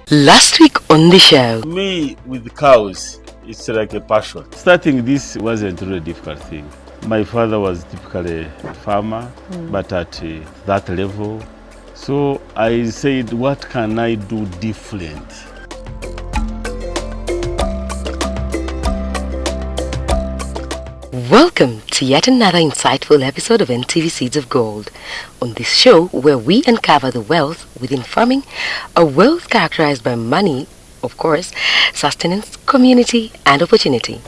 Last week on the show, me with cows, it's like a passion. Starting this wasn't really a difficult thing. My father was typically a farmer, but at that level. So I said, what can I do different? welcome to yet another insightful episode of NTV Seeds of Gold. On this show, where we uncover the wealth within farming, a wealth characterized by money, of course, sustenance, community, and opportunity.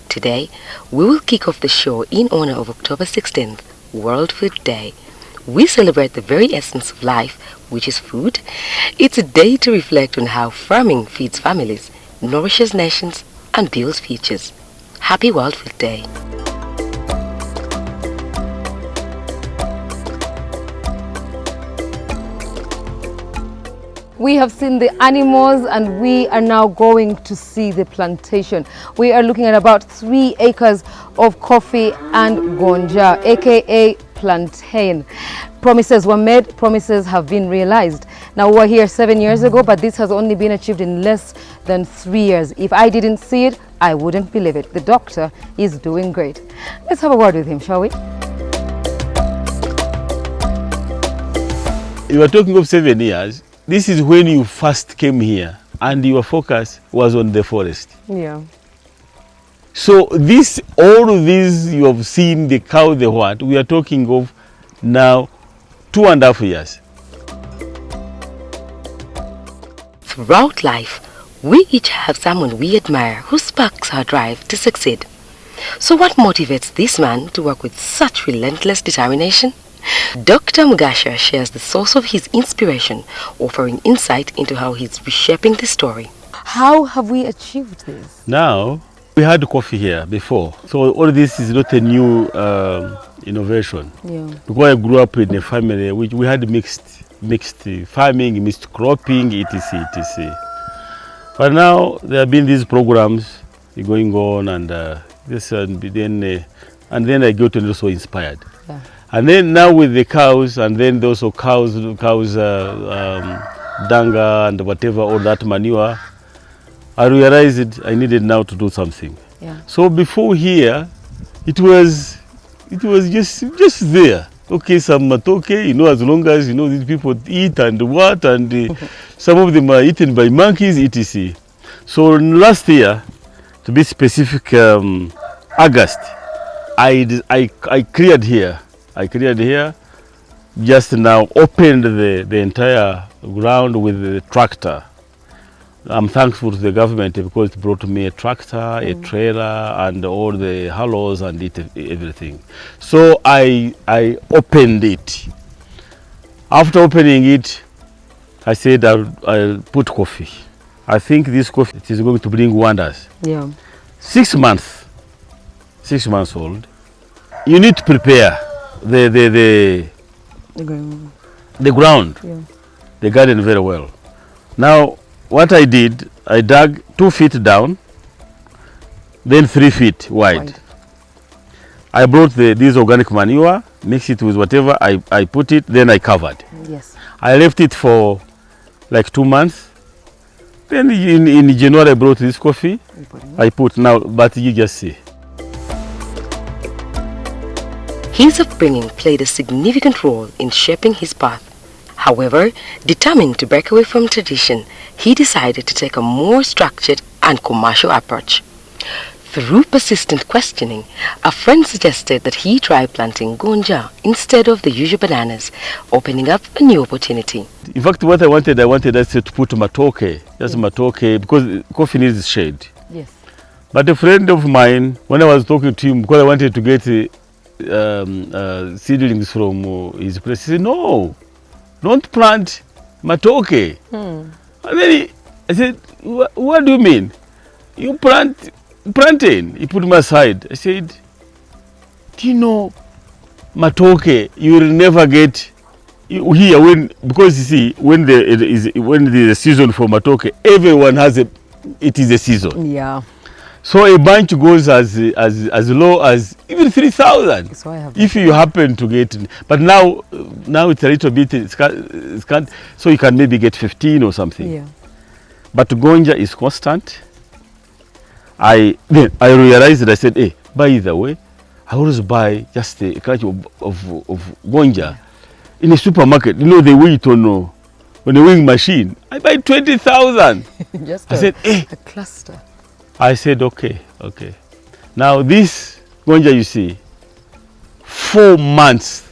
Today, we will kick off the show in honor of October 16th, World Food Day. We celebrate the very essence of life, which is food. It's a day to reflect on how farming feeds families, nourishes nations, and builds futures. Happy World Food Day. We have seen the animals and we are now going to see the plantation. We are looking at about 3 acres of coffee and gonja, aka plantain. Promises were made, promises have been realized. Now we were here 7 years ago, but this has only been achieved in less than 3 years. If I didn't see it, I wouldn't believe it. The doctor is doing great. Let's have a word with him, shall we? You are talking of 7 years. This is when you first came here and your focus was on the forest. Yeah. So all of these you have seen, the cow, the what, we are talking of now 2.5 years. Throughout life, we each have someone we admire who sparks our drive to succeed. So what motivates this man to work with such relentless determination? Dr. Mugasha shares the source of his inspiration, offering insight into how he's reshaping the story. How have we achieved this? Now, we had coffee here before, so all this is not a new innovation. Yeah. Because I grew up in a family which we had mixed farming, mixed cropping, etc., etc. But now there have been these programs going on, and then I got also inspired. Yeah. And then now with the cows, and then also cows dung and whatever, all that manure, I realized I needed now to do something. Yeah. So before here, it was just there. Okay, some matoke, as long as, these people eat and what, and some of them are eaten by monkeys, etc. So last year, to be specific, August, I cleared here. Just now opened the entire ground with the tractor. I'm thankful to the government because it brought me a tractor, a trailer, and all the hollows and everything. So I opened it. After opening it, I said I'll put coffee. I think this coffee is going to bring wonders. Yeah. 6 months old. You need to prepare the ground, Yeah. the garden very well. Now, what I did, I dug 2 feet down, then 3 feet wide. I brought this organic manure, mixed it with whatever, I put it, then I covered. Yes. I left it for like 2 months. Then in January I brought this coffee, I put now, but you just see. His upbringing played a significant role in shaping his path. However, determined to break away from tradition, he decided to take a more structured and commercial approach. Through persistent questioning, a friend suggested that he try planting gonja instead of the usual bananas, opening up a new opportunity. In fact, what I wanted to put matoke, just matoke, because coffee needs shade. Yes. But a friend of mine, when I was talking to him, because I wanted to get seedlings from his place, he said, no, don't plant matoke. And then I said, what do you mean? You plant plantain. He put me aside. I said, do you know matoke, you will never get here because you see, when there is a season for matoke, everyone has it is a season. Yeah. So a bunch goes as low as even 3,000. So I have If you happen to get, but now it's a little bit, so you can maybe get 15 or something. Yeah. But gonja is constant. I realized that I said, hey, by the way, I always buy just a catch of gonja in a supermarket. You know, they wait on a weighing machine. I buy 20,000. Just I said, hey. a cluster. I said, okay. Now this gonja you see, 4 months.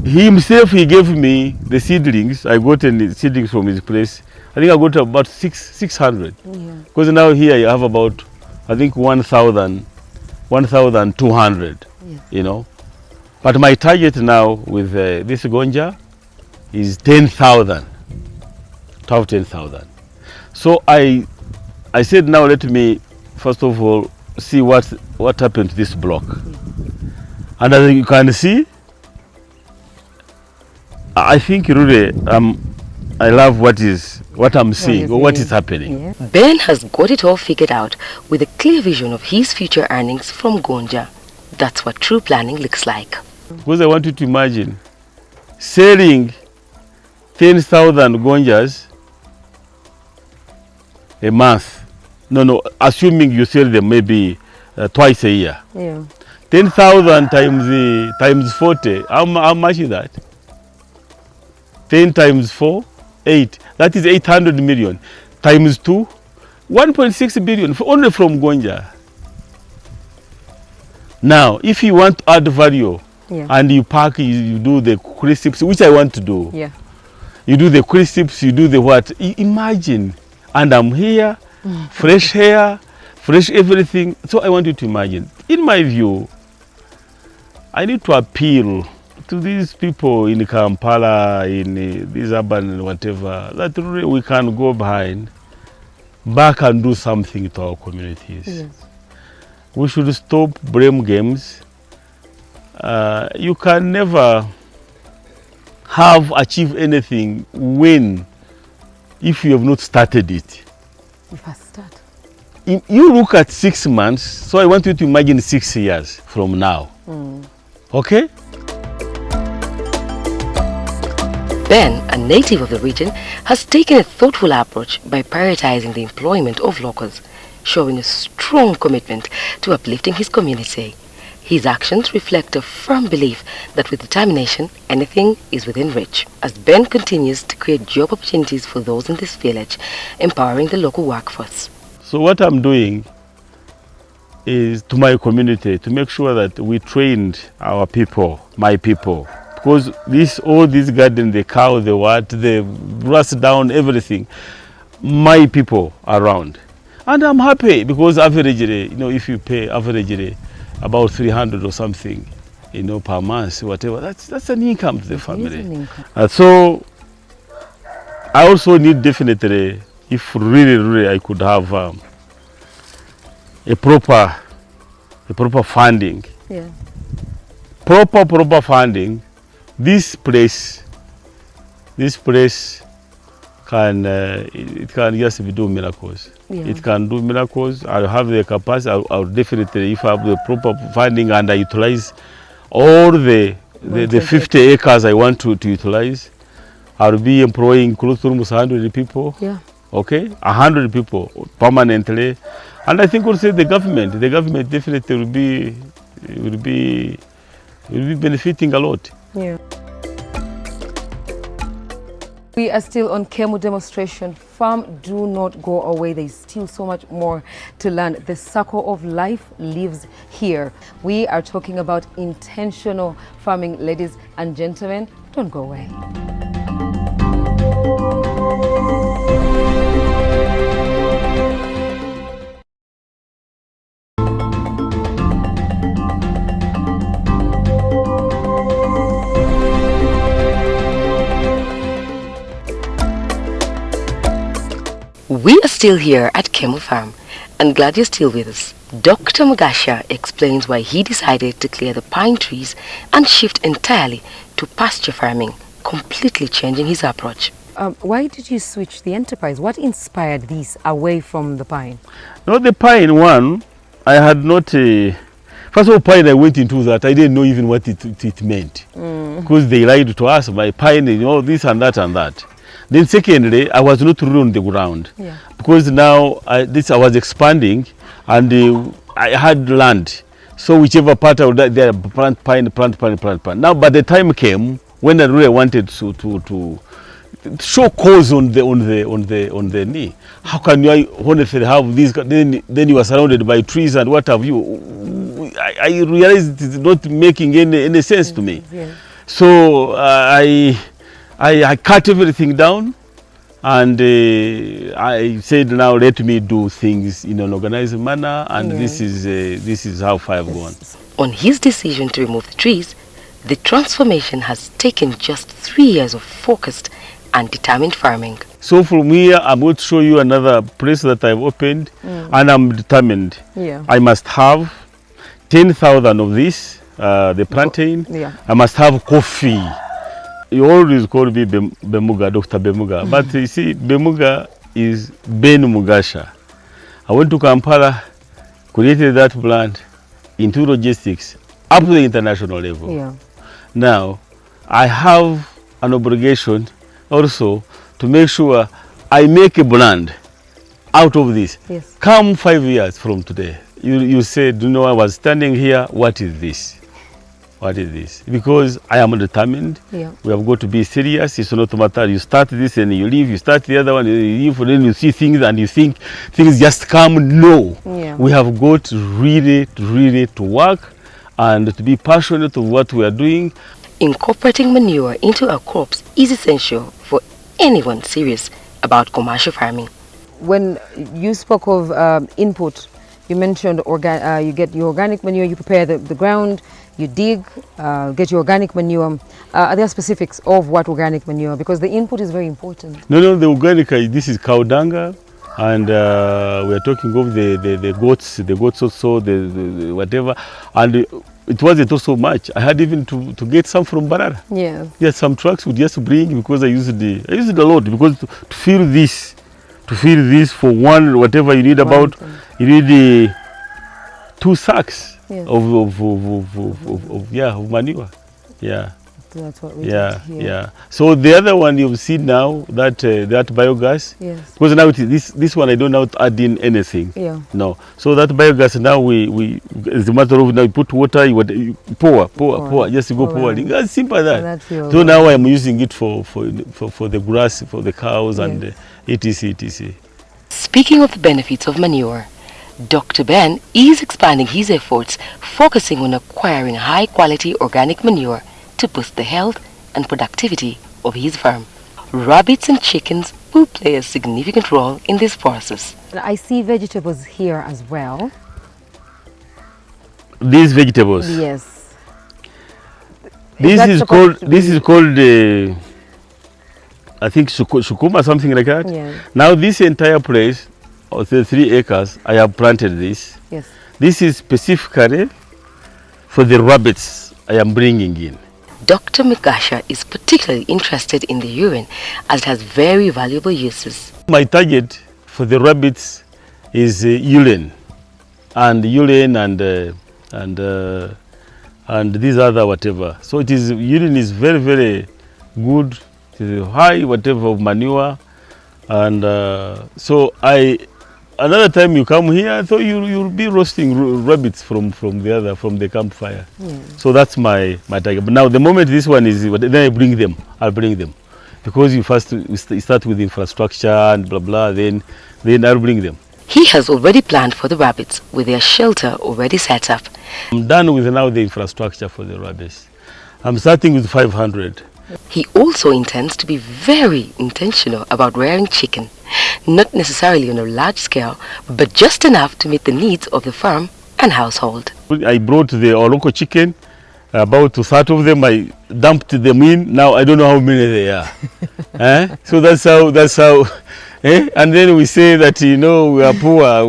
He himself, he gave me the seedlings. I got the seedlings from his place. I think I got about 600. Yeah. Because now here you have about, I think 1,200, Yes. you know. But my target now with this gonja is 10,000, 10,000. So I said, now let me first of all see what happened to this block. And as you can see, I think really I love what I'm seeing or what is happening. Yeah. Ben has got it all figured out with a clear vision of his future earnings from gonja. That's what true planning looks like. Because I want you to imagine selling 10,000 gonjas a month. No, assuming you sell them maybe twice a year. Yeah. 10,000 times 40, how much is that? 10 times 4, 8. That is 800 million. Times 2, 1.6 billion only from gonja. Now, if you want to add value, Yeah. and you pack, you do the crisps, which I want to do. Yeah. You do the crisps, you do the what? Imagine, and I'm here, fresh hair, fresh everything. So I want you to imagine. In my view, I need to appeal to these people in Kampala, in these urban whatever, that really we can go back and do something to our communities. Yes. We should stop blame games. You can never achieve anything if you have not started it. If I start. You look at 6 months, so I want you to imagine 6 years from now. Okay? Ben, a native of the region, has taken a thoughtful approach by prioritizing the employment of locals, showing a strong commitment to uplifting his community. His actions reflect a firm belief that with determination, anything is within reach, as Ben continues to create job opportunities for those in this village, empowering the local workforce. So what I'm doing is to my community to make sure that we trained our people, my people, because all this garden, the cow, the grass down, everything, my people around. And I'm happy because averagely, if you pay averagely about 300 or something, per month, whatever, that's an income to the family. So I also need definitely, if really I could have a proper funding. Yeah. Proper funding. This place can it can just do miracles. Yeah. It can do miracles. I'll have the capacity. I'll definitely, if I have the proper funding and I utilize all the 50 acres I want to utilize, I'll be employing close to almost 100 people. Yeah. Okay, 100 people permanently, and I think also the government definitely will be benefiting a lot. Yeah. We are still on Kemu demonstration farm. Do not go away. There is still so much more to learn. The circle of life lives here. We are talking about intentional farming. Ladies and gentlemen, don't go away. We are still here at Kemu Farm, and glad you're still with us. Dr. Mugasha explains why he decided to clear the pine trees and shift entirely to pasture farming, completely changing his approach. Why did you switch the enterprise? What inspired this away from the pine? No, the pine one, I had not. First of all, pine, I went into that. I didn't know even what it meant. Because they lied to us, my pine, this and that and that. Then secondly, I was not really on the ground. Yeah. Because now I was expanding and I had land. So whichever part I would there, plant pine. Now, by the time came when I really wanted to show cause on the knee. How can you honestly have these? Then you are surrounded by trees and what have you. I realized it's not making any sense to me. Yeah. So I cut everything down, and I said, now let me do things in an organized manner, and this is how far I've gone. On his decision to remove the trees, the transformation has taken just 3 years of focused and determined farming. So from here, I'm going to show you another place that I've opened, and I'm determined. Yeah. I must have 10,000 of this, the plantain. Yeah. I must have coffee. You always call me Bemuga, Dr. Bemuga. But you see, Bemuga is Ben Mugasha. I went to Kampala, created that plant into logistics up to the international level. Yeah. Now, I have an obligation also to make sure I make a brand out of this. Yes. Come 5 years from today, you said, I was standing here, what is this? What is this? Because I am determined. Yeah. We have got to be serious. It's not a matter. You start this and you leave. You start the other one, you leave. Then you see things and you think things just come. No. Yeah. We have got really to work and to be passionate of what we are doing. Incorporating manure into our crops is essential for anyone serious about commercial farming. When you spoke of input, you mentioned you get your organic manure, you prepare the ground, you dig, get your organic manure. Are there specifics of what organic manure? Because the input is very important. No, the organic, this is cow dung, and we are talking of the goats also, the whatever, and it wasn't also much. I had even to get some from Barara. Yes. Yes, some trucks would just bring, because I used it a lot, because to fill this for one, whatever you need you need 2 sacks. Yes. of manure. Yeah. That's what we did here. Yeah. So the other one you've seen now, that biogas. Yes. Because now this one I don't now add in anything. Yeah. No. So that biogas now we it's a matter of now you put water, you pour, just go pouring. As simple as that. So now I'm using it for the grass, for the cows, and etc. Speaking of the benefits of manure, Dr. Ben is expanding his efforts, focusing on acquiring high-quality organic manure to boost the health and productivity of his farm. Rabbits and chickens will play a significant role in this process. I see vegetables here as well. These vegetables? Yes. This is called I think shukuma, something like that. Yes. Now this entire place, of the 3 acres, I have planted this. Yes. This is specifically for the rabbits I am bringing in. Dr. Mugasha is particularly interested in the urine as it has very valuable uses. My target for the rabbits is urine and these other whatever. So urine is very good. It is high whatever of manure, and so another time you come here, I thought you'll be roasting rabbits from the campfire. So that's my target. But now the moment this one is, then I'll bring them, because you first start with infrastructure and blah blah, then I'll bring them. He has already planned for the rabbits with their shelter already set up. I'm done with now the infrastructure for the rabbits. I'm starting with 500. He also intends to be very intentional about rearing chicken, not necessarily on a large scale, but just enough to meet the needs of the farm and household. I brought our local chicken, about 30 of them. I dumped them in. Now I don't know how many they are. So that's how. And then we say that we are poor.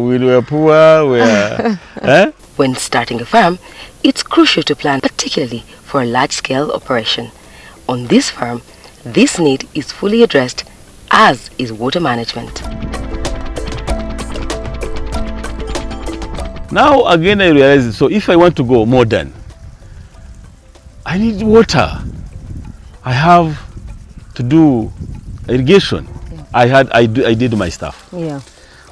When starting a farm, it's crucial to plan particularly for a large-scale operation. On this farm, this need is fully addressed as is water management. Now again I realize, so if I want to go modern, I need water. I have to do irrigation. Yeah. I did my stuff. Yeah.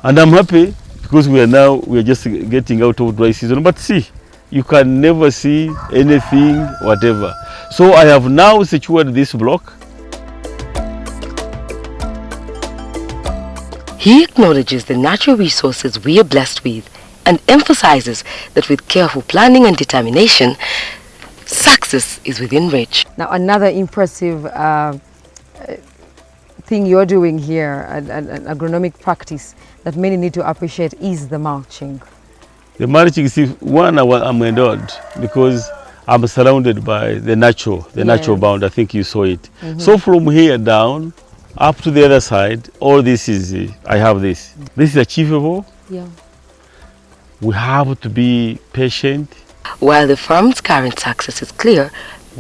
And I'm happy because we are just getting out of dry season. But see, you can never see anything, whatever. So I have now secured this block. He acknowledges the natural resources we are blessed with and emphasizes that with careful planning and determination, success is within reach. Now, another impressive thing you're doing here, an agronomic practice that many need to appreciate, is the mulching. The mulching is one I'm endowed because I'm surrounded by the natural bound. I think you saw it. So from here down up to the other side, all this is, I have this. This is achievable. Yeah. We have to be patient. While the firm's current success is clear,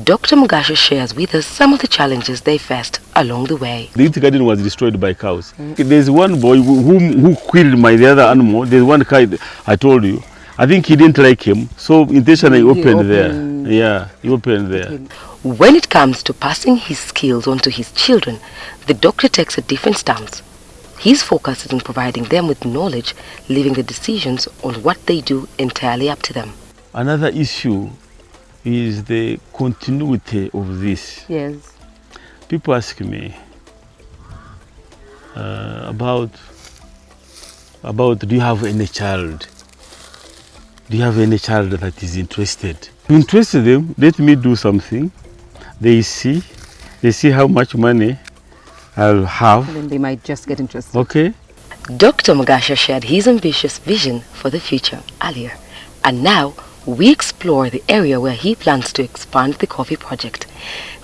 Dr. Mugasho shares with us some of the challenges they faced along the way. The garden was destroyed by cows. There's one boy who killed the other animal. There's one guy I told you. I think he didn't like him, so intentionally he opened there. Yeah, he opened there. When it comes to passing his skills on to his children, the doctor takes a different stance. His focus is on providing them with knowledge, leaving the decisions on what they do entirely up to them. Another issue is the continuity of this. Yes. People ask me about do you have any child? Do you have any child that is interested? To interest them, let me do something. They see how much money I'll have. And then they might just get interested. Okay. Dr. Mugasho shared his ambitious vision for the future earlier, and now we explore the area where he plans to expand the coffee project.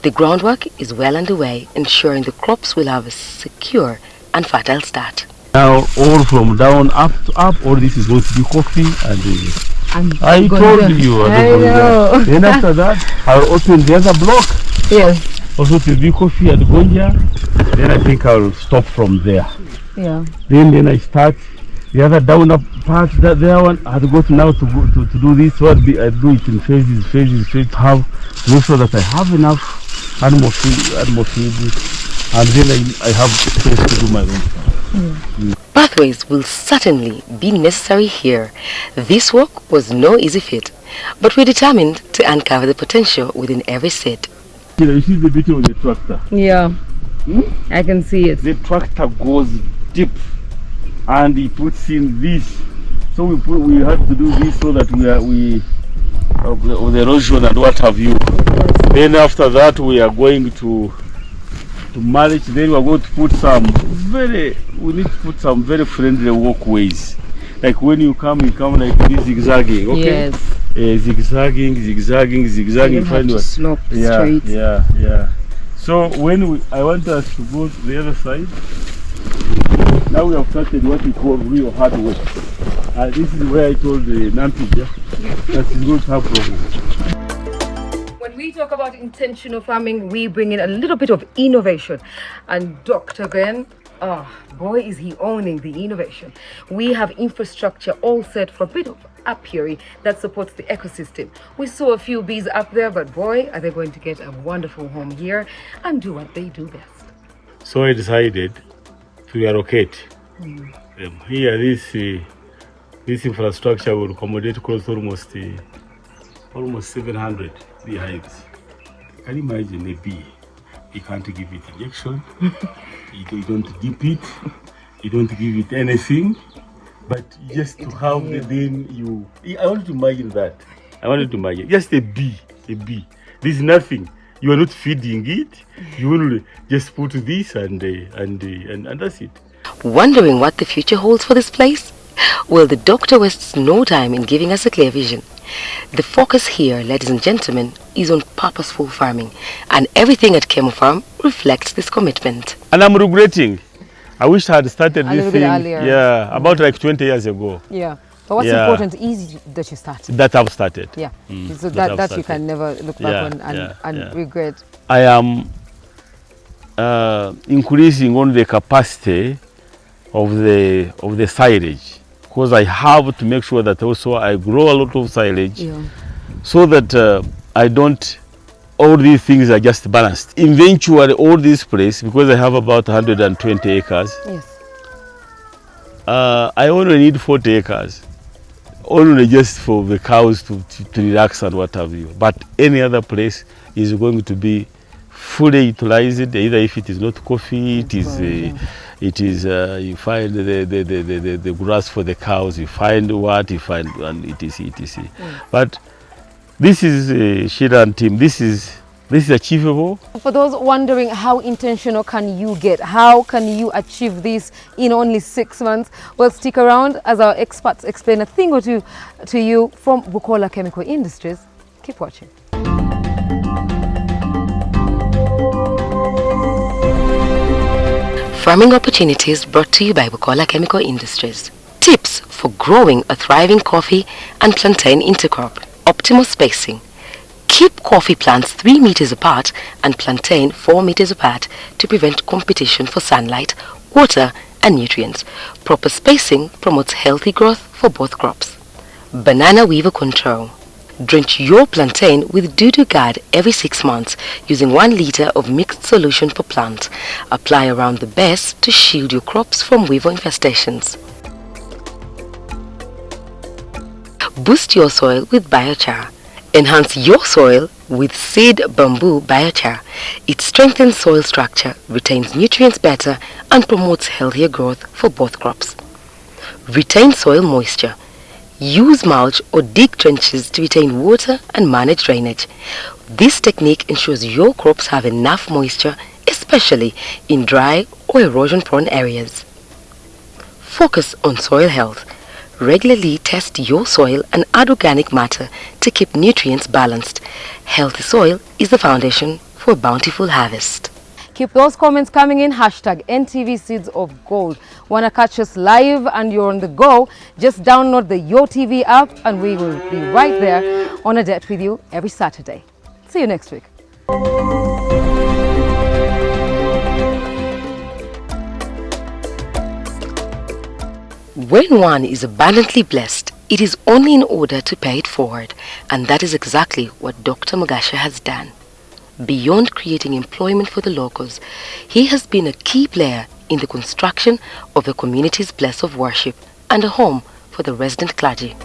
The groundwork is well underway, ensuring the crops will have a secure and fertile start. Now, all from down up to up, all this is going to be coffee and I told you. I know. Then after that, I'll open the other block. Yes. Also to be coffee and gonja. Then I think I'll stop from there. Yeah. Then I start the other down up part. That there one I have got now to do this. So I do it in phases. Have make sure that I have enough animal feed, and then I have space to do my own. Pathways will certainly be necessary here. This work was no easy feat, but we're determined to uncover the potential within every seed. You see the beauty of the tractor. Yeah. I can see it. The tractor goes deep, and he puts in this. So we had to do this so that we of the erosion and what have you. Then after that we are going to mulch. Then we are going to put we need to put some very friendly walkways. Like when you come like this zigzagging, okay? Yes. Zigzagging. You don't have to slope straight. Yeah. So I want us to go to the other side. Now we have started what we call real hard work. This is where I told the Nampija that he's going to have problems. When we talk about intentional farming, we bring in a little bit of innovation. And Dr. Glenn, boy, is he owning the innovation. We have infrastructure all set for a bit of apiary that supports the ecosystem. We saw a few bees up there, but boy, are they going to get a wonderful home here and do what they do best. So I decided to relocate them. Here, this infrastructure will accommodate close to almost 700 beehives. Can you imagine a bee? You can't give it injection, you don't dip it, you don't give it anything, but just to have I wanted to imagine that. Just a bee. There's nothing. You are not feeding it. You will just put this and that's it. Wondering what the future holds for this place? Well, the doctor wastes no time in giving us a clear vision. The focus here, ladies and gentlemen, is on purposeful farming, and everything at Kemo Farm reflects this commitment. And I'm regretting. I wish I had started this thing earlier. Yeah, about like 20 years ago. Yeah. But what's important is that you started. That I've started. Yeah. So that you can never look back on and regret. I am increasing on the capacity of the silage, because I have to make sure that also I grow a lot of silage, so that I don't, all these things are just balanced. Eventually all this place, because I have about 120 acres, I only need 40 acres, only just for the cows to relax and what have you. But any other place is going to be fully utilized, either if it is not coffee, it is you find the grass for the cows, you find what you find, and etc. But this is Sheila and team, this is achievable. For those wondering how intentional can you get, how can you achieve this in only 6 months, well, stick around as our experts explain a thing or two to you from Bukola Chemical Industries. Keep watching. Farming opportunities brought to you by Bukola Chemical Industries. Tips for growing a thriving coffee and plantain intercrop. Optimal spacing. Keep coffee plants 3 meters apart and plantain 4 meters apart to prevent competition for sunlight, water and nutrients. Proper spacing promotes healthy growth for both crops. Banana weevil control. Drench your plantain with doo-doo guard every 6 months using 1 liter of mixed solution per plant. Apply around the base to shield your crops from weevil infestations. Boost your soil with biochar. Enhance your soil with seed bamboo biochar. It strengthens soil structure, retains nutrients better, and promotes healthier growth for both crops. Retain soil moisture. Use mulch or dig trenches to retain water and manage drainage. This technique ensures your crops have enough moisture, especially in dry or erosion-prone areas. Focus on soil health. Regularly test your soil and add organic matter to keep nutrients balanced. Healthy soil is the foundation for a bountiful harvest. Keep those comments coming in. Hashtag NTV Seeds of Gold. Want to catch us live and you're on the go? Just download the Yo TV app and we will be right there on a date with you every Saturday. See you next week. When one is abundantly blessed, it is only in order to pay it forward, and that is exactly what Dr. Mugasha has done. Beyond creating employment for the locals, he has been a key player in the construction of the community's place of worship and a home for the resident clergy.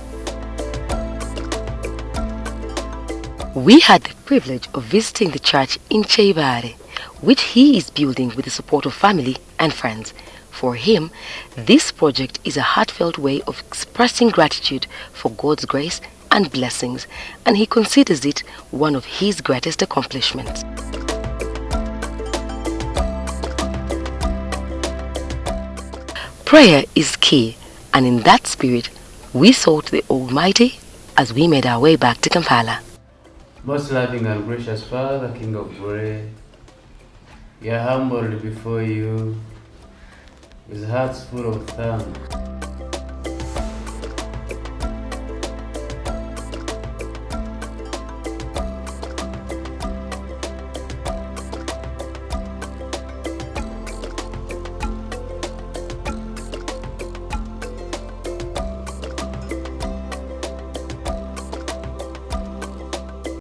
We had the privilege of visiting the church in Cheibare, which he is building with the support of family and friends. For him, this project is a heartfelt way of expressing gratitude for God's grace and blessings, and he considers it one of his greatest accomplishments. Prayer is key, and in that spirit, we sought the Almighty as we made our way back to Kampala. Most loving and gracious Father, King of glory, we are humbled before you with hearts full of thanks.